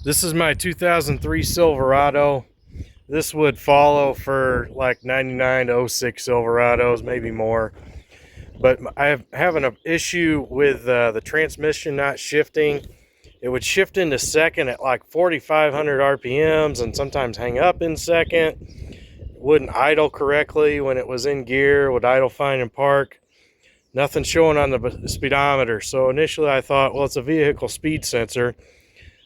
This is my 2003 Silverado. This would follow for like 99 to 06 Silverados, maybe more. But I'm having an issue with the transmission not shifting. It would shift into second at like 4,500 RPMs and sometimes hang up in second. It wouldn't idle correctly when it was in gear, would idle fine in park. Nothing showing on the speedometer. So initially I thought, well, it's a vehicle speed sensor,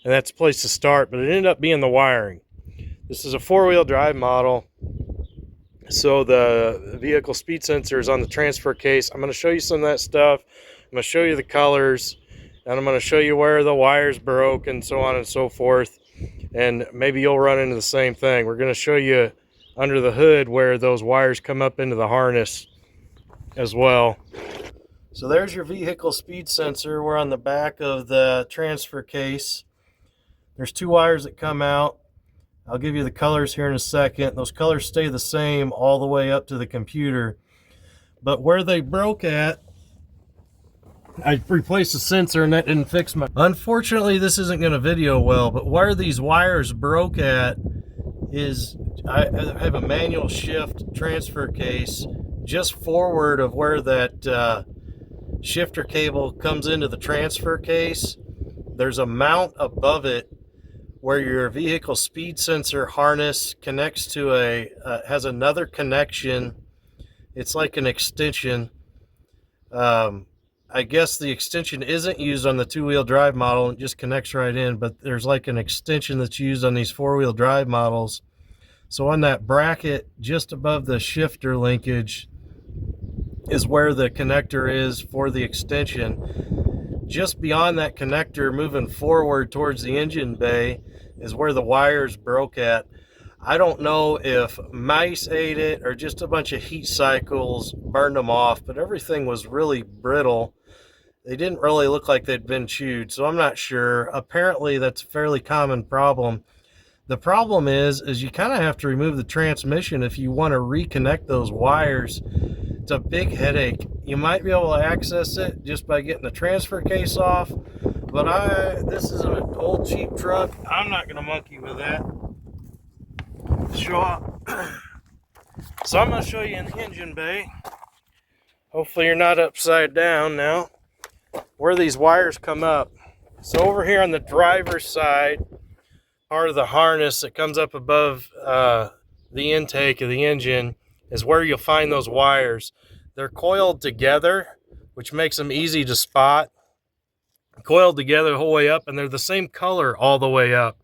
and that's a place to start, but it ended up being the wiring. This is a four-wheel drive model, so the vehicle speed sensor is on the transfer case. I'm going to show you some of that stuff. I'm going to show you the colors, and I'm going to show you where the wires broke and so on and so forth, and maybe you'll run into the same thing. We're going to show you under the hood where those wires come up into the harness as well. So there's your vehicle speed sensor. We're on the back of the transfer case. There's two wires that come out. I'll give you the colors here in a second. Those colors stay the same all the way up to the computer. But where they broke at, I replaced the sensor and that didn't fix my... Unfortunately, this isn't going to video well, but where these wires broke at is I have a manual shift transfer case just forward of where that shifter cable comes into the transfer case. There's a mount above it where your vehicle speed sensor harness connects to has another connection. It's like an extension. I guess the extension isn't used on the two-wheel drive model, it just connects right in, but there's like an extension that's used on these four-wheel drive models. So on that bracket just above the shifter linkage is where the connector is for the extension. Just beyond that connector, moving forward towards the engine bay, is where the wires broke at. I don't know if mice ate it or just a bunch of heat cycles burned them off, but everything was really brittle. They didn't really look like they'd been chewed, so I'm not sure. Apparently that's a fairly common problem. The problem is you kind of have to remove the transmission if you want to reconnect those wires. It's a big headache. You might be able to access it just by getting the transfer case off, but this is an old cheap truck. I'm not going to monkey with that. Show up. So I'm going to show you in the engine bay. Hopefully you're not upside down now. Where these wires come up. So over here on the driver's side, part of the harness that comes up above the intake of the engine is where you'll find those wires. They're coiled together, which makes them easy to spot. Coiled together the whole way up, and they're the same color all the way up.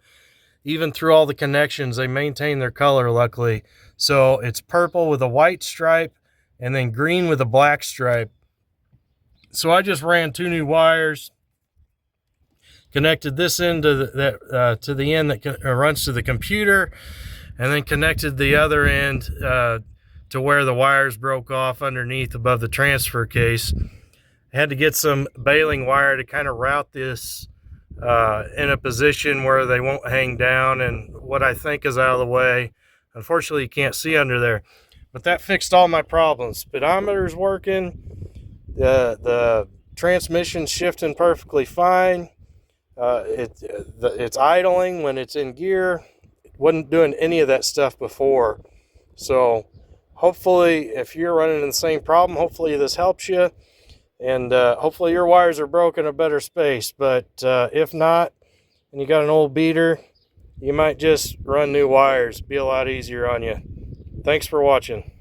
Even through all the connections, they maintain their color, luckily. So it's purple with a white stripe and then green with a black stripe. So I just ran two new wires, connected this end to the end that runs to the computer, and then connected the other end to where the wires broke off underneath above the transfer case. I had to get some baling wire to kind of route this in a position where they won't hang down and what I think is out of the way. Unfortunately, you can't see under there, but that fixed all my problems. Speedometer's working, the transmission's shifting perfectly fine. It's idling when it's in gear. It wasn't doing any of that stuff before. So hopefully, if you're running into the same problem, hopefully this helps you. And hopefully your wires are broken a better space. But if not, and you got an old beater, you might just run new wires. Be a lot easier on you. Thanks for watching.